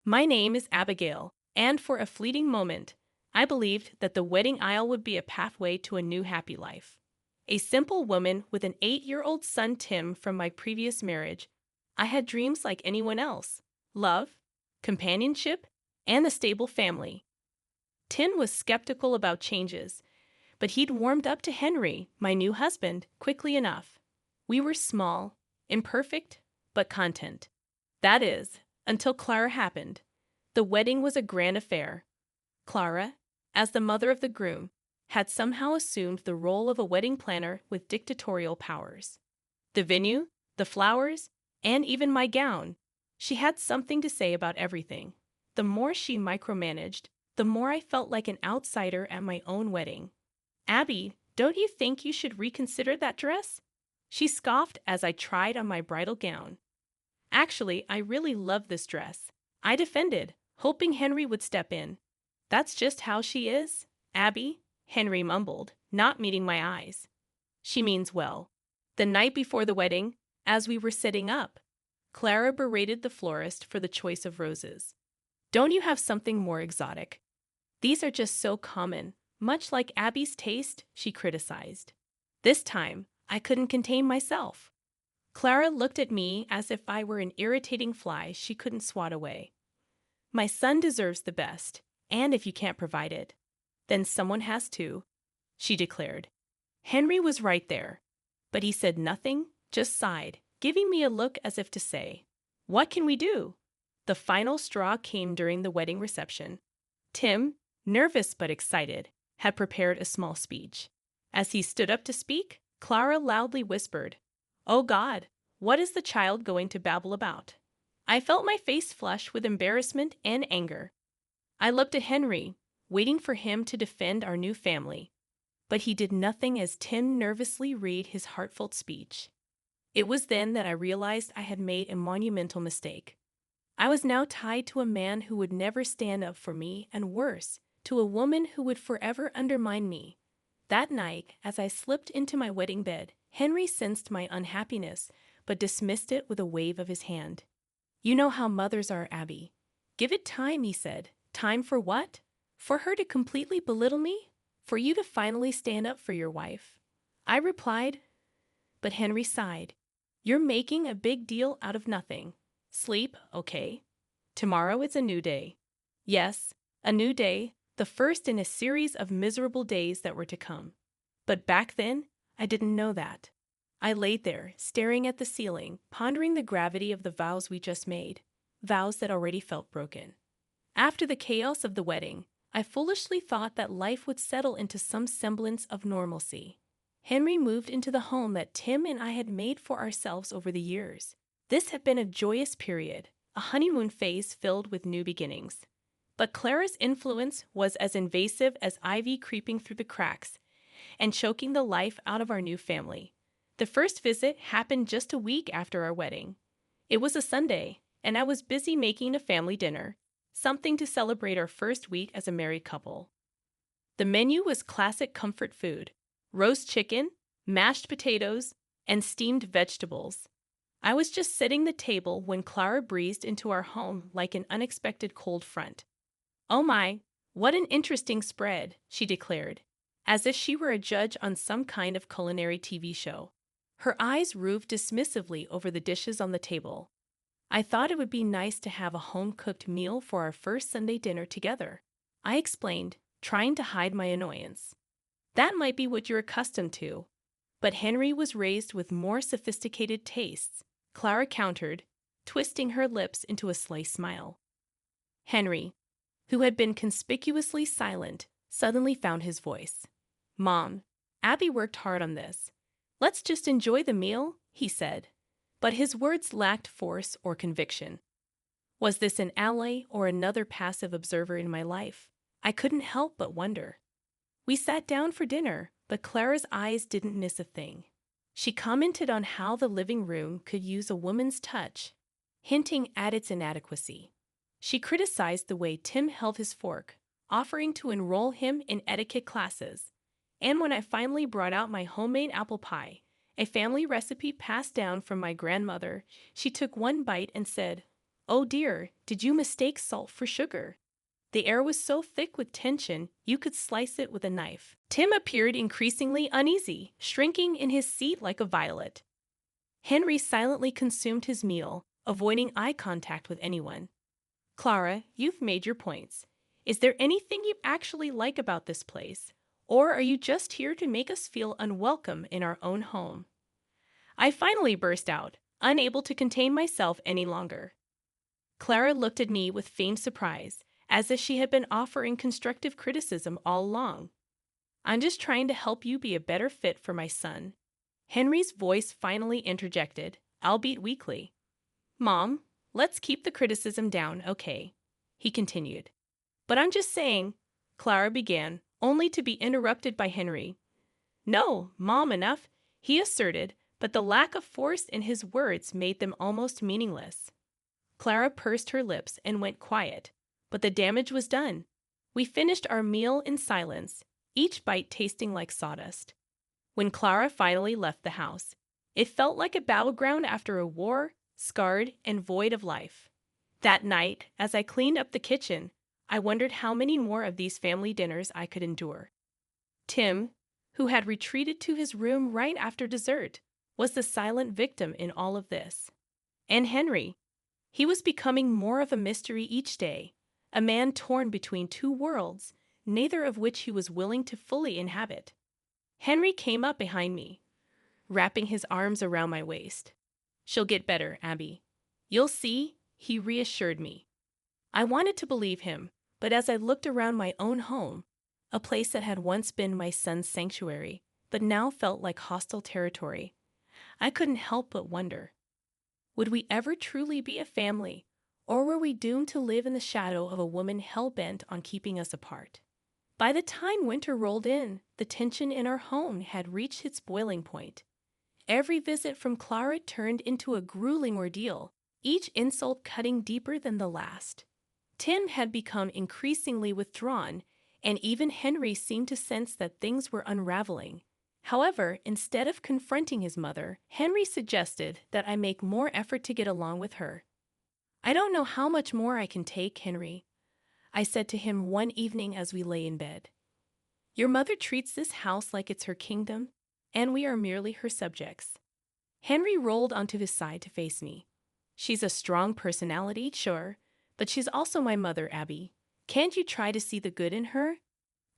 My name is Abigail, and for a fleeting moment, I believed that the wedding aisle would be a pathway to a new happy life. A simple woman with an 8-year-old son Tim from my previous marriage, I had dreams like anyone else: love, companionship, and a stable family. Tim was skeptical about changes, but he'd warmed up to Henry, my new husband, quickly enough. We were small, imperfect, but content. That is, until Clara happened. The wedding was a grand affair. Clara, as the mother of the groom, had somehow assumed the role of a wedding planner with dictatorial powers. The venue, the flowers, and even my gown. She had something to say about everything. The more she micromanaged, the more I felt like an outsider at my own wedding. "Abby, don't you think you should reconsider that dress?" She scoffed as I tried on my bridal gown. "Actually, I really love this dress," I defended, hoping Henry would step in. "That's just how she is, Abby," Henry mumbled, not meeting my eyes. "She means well." The night before the wedding, as we were setting up, Clara berated the florist for the choice of roses. "Don't you have something more exotic? These are just so common, much like Abby's taste," she criticized. This time, I couldn't contain myself. Clara looked at me as if I were an irritating fly she couldn't swat away. "My son deserves the best, and if you can't provide it, then someone has to," she declared. Henry was right there, but he said nothing, just sighed, giving me a look as if to say, "What can we do?" The final straw came during the wedding reception. Tim, nervous but excited, had prepared a small speech. As he stood up to speak, Clara loudly whispered, "Oh God, what is the child going to babble about?" I felt my face flush with embarrassment and anger. I looked at Henry, waiting for him to defend our new family, but he did nothing as Tim nervously read his heartfelt speech. It was then that I realized I had made a monumental mistake. I was now tied to a man who would never stand up for me, and worse, to a woman who would forever undermine me. That night, as I slipped into my wedding bed, Henry sensed my unhappiness, but dismissed it with a wave of his hand. "You know how mothers are, Abby. Give it time," he said. "Time for what? For her to completely belittle me? For you to finally stand up for your wife?" I replied, but Henry sighed. "You're making a big deal out of nothing. Sleep, okay. Tomorrow is a new day." Yes, a new day, the first in a series of miserable days that were to come. But back then, I didn't know that. I laid there, staring at the ceiling, pondering the gravity of the vows we just made, vows that already felt broken. After the chaos of the wedding, I foolishly thought that life would settle into some semblance of normalcy. Henry moved into the home that Tim and I had made for ourselves over the years. This had been a joyous period, a honeymoon phase filled with new beginnings. But Clara's influence was as invasive as ivy creeping through the cracks and choking the life out of our new family. The first visit happened just a week after our wedding. It was a Sunday, and I was busy making a family dinner, something to celebrate our first week as a married couple. The menu was classic comfort food: roast chicken, mashed potatoes, and steamed vegetables. I was just setting the table when Clara breezed into our home like an unexpected cold front. "Oh my, what an interesting spread," she declared, as if she were a judge on some kind of culinary TV show. Her eyes roved dismissively over the dishes on the table. "I thought it would be nice to have a home-cooked meal for our first Sunday dinner together," I explained, trying to hide my annoyance. "That might be what you're accustomed to, but Henry was raised with more sophisticated tastes," Clara countered, twisting her lips into a sly smile. Henry, who had been conspicuously silent, suddenly found his voice. "Mom, Abby worked hard on this. Let's just enjoy the meal," he said. But his words lacked force or conviction. Was this an ally or another passive observer in my life? I couldn't help but wonder. We sat down for dinner, but Clara's eyes didn't miss a thing. She commented on how the living room could use a woman's touch, hinting at its inadequacy. She criticized the way Tim held his fork, offering to enroll him in etiquette classes. And when I finally brought out my homemade apple pie, a family recipe passed down from my grandmother, she took one bite and said, Oh dear, did you mistake salt for sugar? The air was so thick with tension, you could slice it with a knife. Tim appeared increasingly uneasy, shrinking in his seat like a violet. Henry silently consumed his meal, avoiding eye contact with anyone. Clara, you've made your points. Is there anything you actually like about this place? Or are you just here to make us feel unwelcome in our own home? I finally burst out, unable to contain myself any longer. Clara looked at me with feigned surprise, as if she had been offering constructive criticism all along. I'm just trying to help you be a better fit for my son. Henry's voice finally interjected, albeit weakly. Mom, let's keep the criticism down, okay? He continued. But I'm just saying, Clara began, only to be interrupted by Henry. No, Mom, enough, he asserted, but the lack of force in his words made them almost meaningless. Clara pursed her lips and went quiet, but the damage was done. We finished our meal in silence, each bite tasting like sawdust. When Clara finally left the house, it felt like a battleground after a war, scarred and void of life. That night, as I cleaned up the kitchen, I wondered how many more of these family dinners I could endure. Tim, who had retreated to his room right after dessert, was the silent victim in all of this. And Henry, he was becoming more of a mystery each day, a man torn between two worlds, neither of which he was willing to fully inhabit. Henry came up behind me, wrapping his arms around my waist. She'll get better, Abby. You'll see, he reassured me. I wanted to believe him, but as I looked around my own home, a place that had once been my son's sanctuary, but now felt like hostile territory, I couldn't help but wonder. Would we ever truly be a family, or were we doomed to live in the shadow of a woman hell-bent on keeping us apart? By the time winter rolled in, the tension in our home had reached its boiling point. Every visit from Clara turned into a grueling ordeal, each insult cutting deeper than the last. Tim had become increasingly withdrawn, and even Henry seemed to sense that things were unraveling. However, instead of confronting his mother, Henry suggested that I make more effort to get along with her. I don't know how much more I can take, Henry, I said to him one evening as we lay in bed. Your mother treats this house like it's her kingdom, and we are merely her subjects. Henry rolled onto his side to face me. She's a strong personality, sure, but she's also my mother, Abby. Can't you try to see the good in her?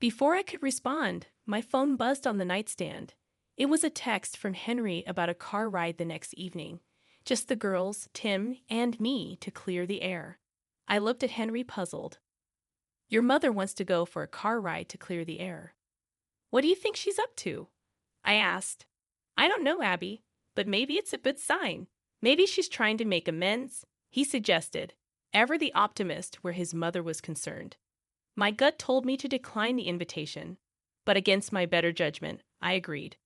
Before I could respond, my phone buzzed on the nightstand. It was a text from Henry about a car ride the next evening. Just the girls, Tim, and me to clear the air. I looked at Henry puzzled. Your mother wants to go for a car ride to clear the air. What do you think she's up to? I asked. I don't know, Abby, but maybe it's a good sign. Maybe she's trying to make amends, he suggested, ever the optimist where his mother was concerned. My gut told me to decline the invitation, but against my better judgment, I agreed.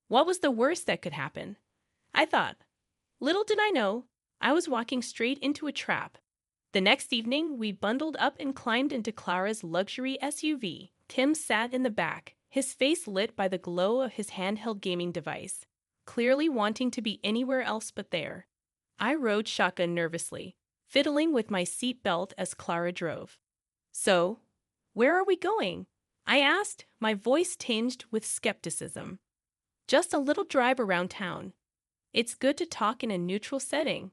What was the worst that could happen? I thought. Little did I know, I was walking straight into a trap. The next evening, we bundled up and climbed into Clara's luxury SUV. Tim sat in the back, his face lit by the glow of his handheld gaming device, clearly wanting to be anywhere else but there. I rode shotgun nervously, fiddling with my seat belt as Clara drove. So, where are we going? I asked, my voice tinged with skepticism. Just a little drive around town. It's good to talk in a neutral setting,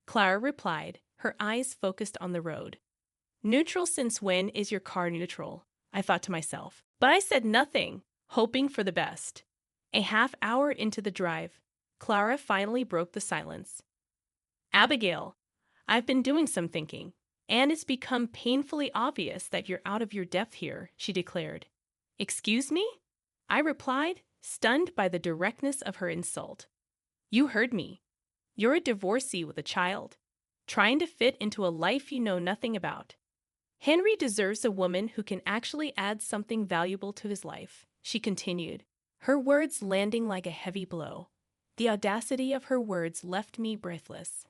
Clara replied, her eyes focused on the road. Neutral since when is your car neutral? I thought to myself. But I said nothing, hoping for the best. A half hour into the drive, Clara finally broke the silence. Abigail, I've been doing some thinking, and it's become painfully obvious that you're out of your depth here, she declared. Excuse me? I replied, stunned by the directness of her insult. You heard me. You're a divorcee with a child, trying to fit into a life you know nothing about. Henry deserves a woman who can actually add something valuable to his life, she continued, her words landing like a heavy blow. The audacity of her words left me breathless.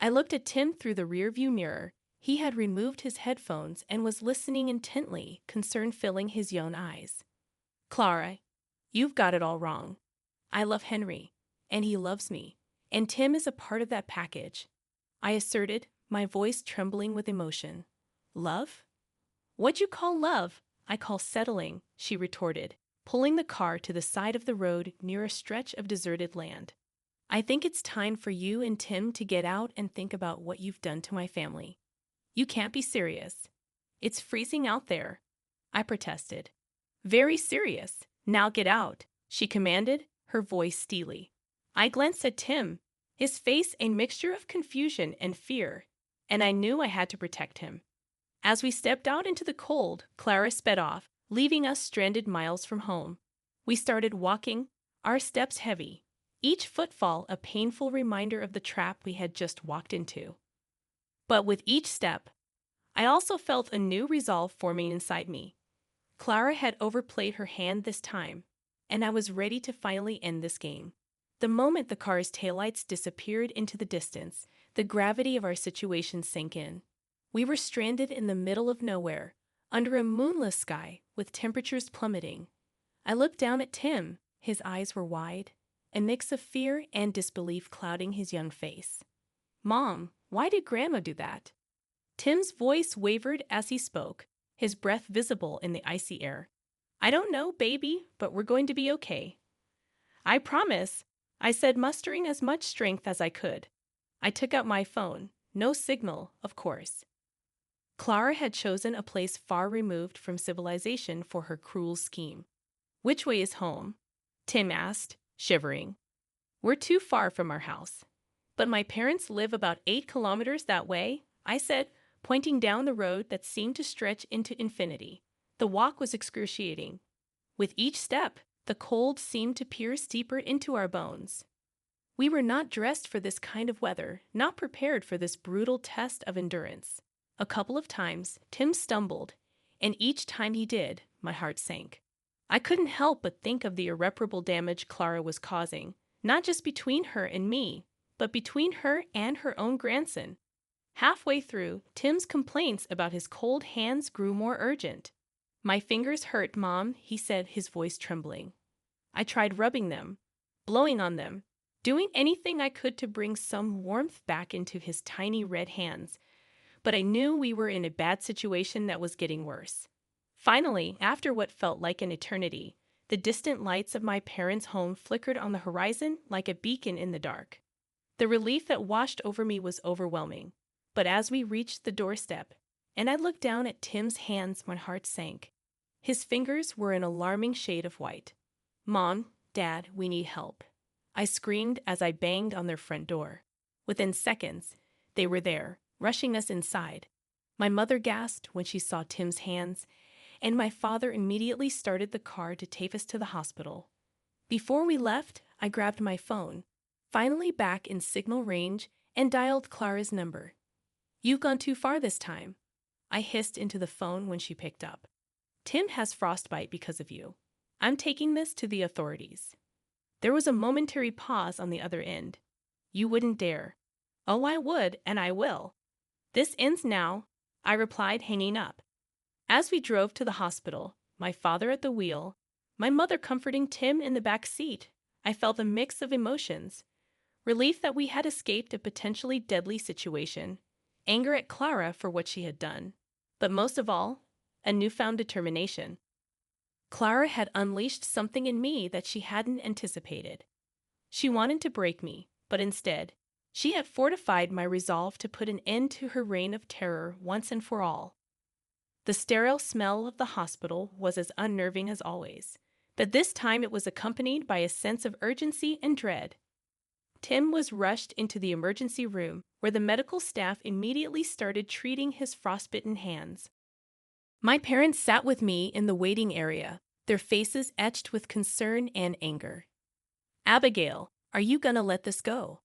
I looked at Tim through the rearview mirror. He had removed his headphones and was listening intently, concern filling his young eyes. Clara, you've got it all wrong. I love Henry, and he loves me, and Tim is a part of that package, I asserted, my voice trembling with emotion. Love? What'd you call love? I call settling, she retorted, pulling the car to the side of the road near a stretch of deserted land. I think it's time for you and Tim to get out and think about what you've done to my family. You can't be serious. It's freezing out there, I protested. Very serious. Now get out, she commanded, her voice steely. I glanced at Tim, his face a mixture of confusion and fear, and I knew I had to protect him. As we stepped out into the cold, Clara sped off, leaving us stranded miles from home. We started walking, our steps heavy, each footfall a painful reminder of the trap we had just walked into. But with each step, I also felt a new resolve forming inside me. Clara had overplayed her hand this time, and I was ready to finally end this game. The moment the car's taillights disappeared into the distance, the gravity of our situation sank in. We were stranded in the middle of nowhere, under a moonless sky with temperatures plummeting. I looked down at Tim. His eyes were wide, a mix of fear and disbelief clouding his young face. Mom, why did Grandma do that? Tim's voice wavered as he spoke, his breath visible in the icy air. I don't know, baby, but we're going to be okay. I promise, I said, mustering as much strength as I could. I took out my phone. No signal, of course. Clara had chosen a place far removed from civilization for her cruel scheme. Which way is home? Tim asked, shivering. We're too far from our house. But my parents live about 8 kilometers that way, I said, pointing down the road that seemed to stretch into infinity. The walk was excruciating. With each step, the cold seemed to pierce deeper into our bones. We were not dressed for this kind of weather, not prepared for this brutal test of endurance. A couple of times, Tim stumbled, and each time he did, my heart sank. I couldn't help but think of the irreparable damage Clara was causing, not just between her and me, but between her and her own grandson. Halfway through, Tim's complaints about his cold hands grew more urgent. My fingers hurt, Mom, he said, his voice trembling. I tried rubbing them, blowing on them, doing anything I could to bring some warmth back into his tiny red hands, but I knew we were in a bad situation that was getting worse. Finally, after what felt like an eternity, the distant lights of my parents' home flickered on the horizon like a beacon in the dark. The relief that washed over me was overwhelming, but as we reached the doorstep, and I looked down at Tim's hands, my heart sank. His fingers were an alarming shade of white. Mom, Dad, we need help, I screamed as I banged on their front door. Within seconds, they were there, rushing us inside. My mother gasped when she saw Tim's hands, and my father immediately started the car to take us to the hospital. Before we left, I grabbed my phone, finally back in signal range, and dialed Clara's number. You've gone too far this time, I hissed into the phone when she picked up. Tim has frostbite because of you. I'm taking this to the authorities. There was a momentary pause on the other end. You wouldn't dare. Oh, I would, and I will. This ends now, I replied, hanging up. As we drove to the hospital, my father at the wheel, my mother comforting Tim in the back seat, I felt a mix of emotions. Relief that we had escaped a potentially deadly situation, anger at Clara for what she had done, but most of all, a newfound determination. Clara had unleashed something in me that she hadn't anticipated. She wanted to break me, but instead, she had fortified my resolve to put an end to her reign of terror once and for all. The sterile smell of the hospital was as unnerving as always, but this time it was accompanied by a sense of urgency and dread. Tim was rushed into the emergency room, where the medical staff immediately started treating his frostbitten hands. My parents sat with me in the waiting area, their faces etched with concern and anger. Abigail, are you gonna let this go?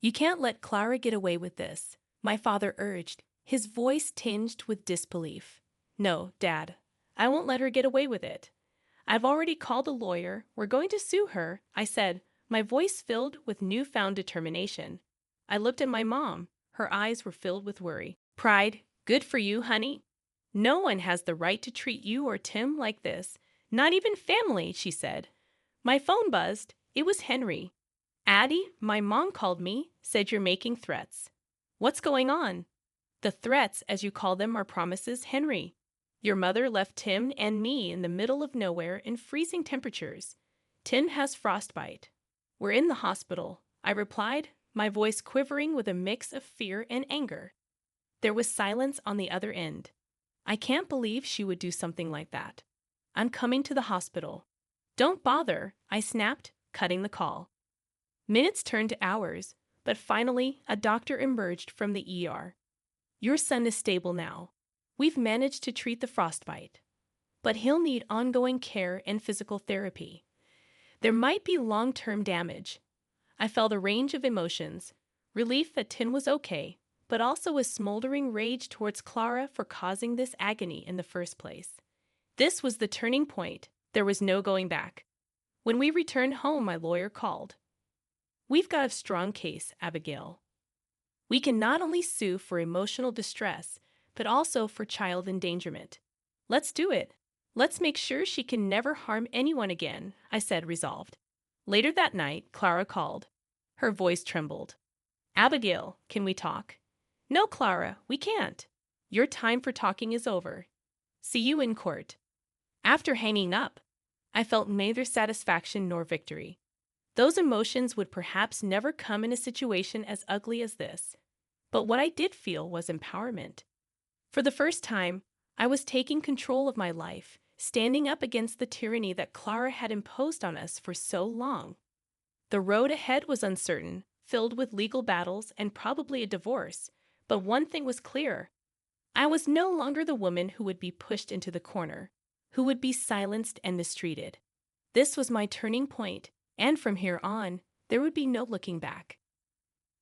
You can't let Clara get away with this, my father urged, his voice tinged with disbelief. No, Dad, I won't let her get away with it. I've already called a lawyer. We're going to sue her, I said, my voice filled with newfound determination. I looked at my mom. Her eyes were filled with worry. Pride, good for you, honey. No one has the right to treat you or Tim like this. Not even family, she said. My phone buzzed. It was Henry. Addie, my mom called me, said you're making threats. What's going on? The threats, as you call them, are promises, Henry. Your mother left Tim and me in the middle of nowhere in freezing temperatures. Tim has frostbite. We're in the hospital, I replied, my voice quivering with a mix of fear and anger. There was silence on the other end. I can't believe she would do something like that. I'm coming to the hospital. Don't bother, I snapped, cutting the call. Minutes turned to hours, but finally a doctor emerged from the ER. Your son is stable now. We've managed to treat the frostbite, but he'll need ongoing care and physical therapy. There might be long-term damage. I felt a range of emotions, relief that Tim was okay, but also a smoldering rage towards Clara for causing this agony in the first place. This was the turning point. There was no going back. When we returned home, my lawyer called. We've got a strong case, Abigail. We can not only sue for emotional distress, but also for child endangerment. Let's do it. Let's make sure she can never harm anyone again, I said, resolved. Later that night, Clara called. Her voice trembled. Abigail, can we talk? No, Clara, we can't. Your time for talking is over. See you in court. After hanging up, I felt neither satisfaction nor victory. Those emotions would perhaps never come in a situation as ugly as this. But what I did feel was empowerment. For the first time, I was taking control of my life, standing up against the tyranny that Clara had imposed on us for so long. The road ahead was uncertain, filled with legal battles and probably a divorce, but one thing was clear. I was no longer the woman who would be pushed into the corner, who would be silenced and mistreated. This was my turning point, and from here on, there would be no looking back.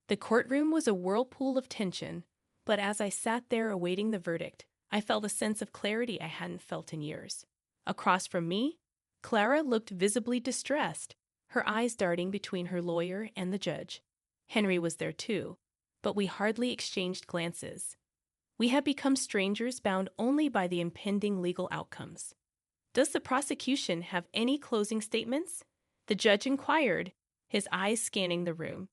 The courtroom was a whirlpool of tension, but as I sat there awaiting the verdict, I felt a sense of clarity I hadn't felt in years. Across from me, Clara looked visibly distressed, her eyes darting between her lawyer and the judge. Henry was there too, but we hardly exchanged glances. We had become strangers bound only by the impending legal outcomes. Does the prosecution have any closing statements? The judge inquired, his eyes scanning the room.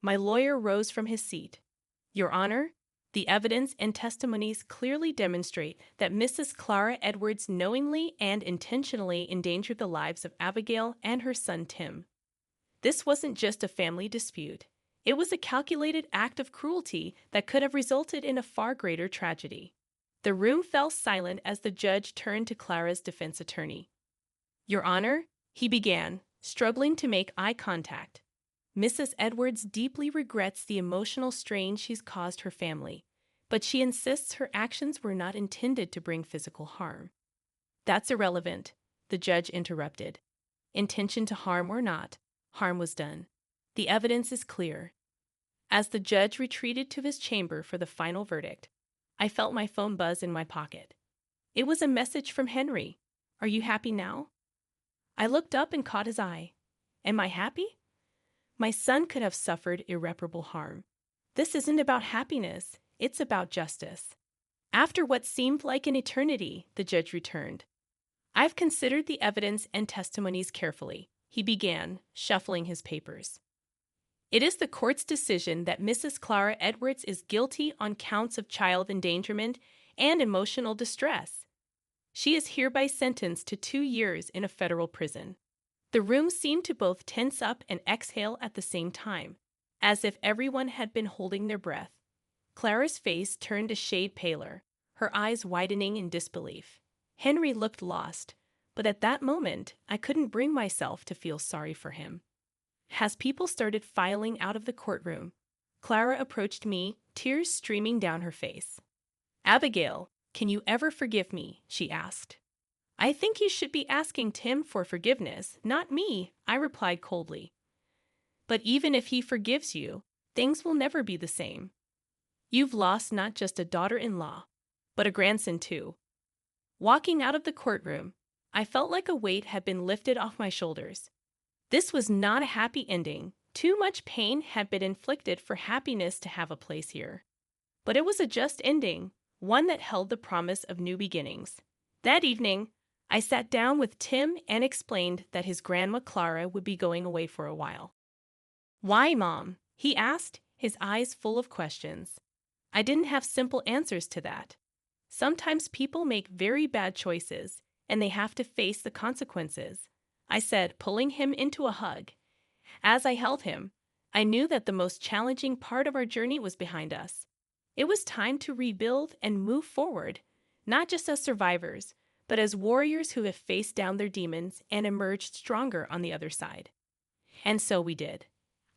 My lawyer rose from his seat. Your Honor, the evidence and testimonies clearly demonstrate that Mrs. Clara Edwards knowingly and intentionally endangered the lives of Abigail and her son Tim. This wasn't just a family dispute. It was a calculated act of cruelty that could have resulted in a far greater tragedy. The room fell silent as the judge turned to Clara's defense attorney. Your Honor, he began, struggling to make eye contact. Mrs. Edwards deeply regrets the emotional strain she's caused her family, but she insists her actions were not intended to bring physical harm. That's irrelevant, the judge interrupted. Intention to harm or not, harm was done. The evidence is clear. As the judge retreated to his chamber for the final verdict, I felt my phone buzz in my pocket. It was a message from Henry. Are you happy now? I looked up and caught his eye. Am I happy? My son could have suffered irreparable harm. This isn't about happiness, it's about justice. After what seemed like an eternity, the judge returned. I've considered the evidence and testimonies carefully, he began, shuffling his papers. It is the court's decision that Mrs. Clara Edwards is guilty on counts of child endangerment and emotional distress. She is hereby sentenced to 2 years in a federal prison. The room seemed to both tense up and exhale at the same time, as if everyone had been holding their breath. Clara's face turned a shade paler, her eyes widening in disbelief. Henry looked lost, but at that moment, I couldn't bring myself to feel sorry for him. As people started filing out of the courtroom, Clara approached me, tears streaming down her face. Abigail, can you ever forgive me? She asked. I think you should be asking Tim for forgiveness, not me, I replied coldly. But even if he forgives you, things will never be the same. You've lost not just a daughter-in-law, but a grandson too. Walking out of the courtroom, I felt like a weight had been lifted off my shoulders. This was not a happy ending. Too much pain had been inflicted for happiness to have a place here. But it was a just ending, one that held the promise of new beginnings. That evening, I sat down with Tim and explained that his grandma Clara would be going away for a while. Why, Mom? He asked, his eyes full of questions. I didn't have simple answers to that. Sometimes people make very bad choices, and they have to face the consequences. I said, pulling him into a hug. As I held him, I knew that the most challenging part of our journey was behind us. It was time to rebuild and move forward, not just as survivors, but as warriors who have faced down their demons and emerged stronger on the other side. And so we did.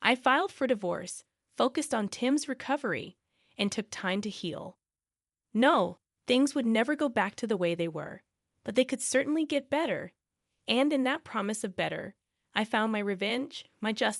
I filed for divorce, focused on Tim's recovery, and took time to heal. No, things would never go back to the way they were, but they could certainly get better. And in that promise of better, I found my revenge, my justice.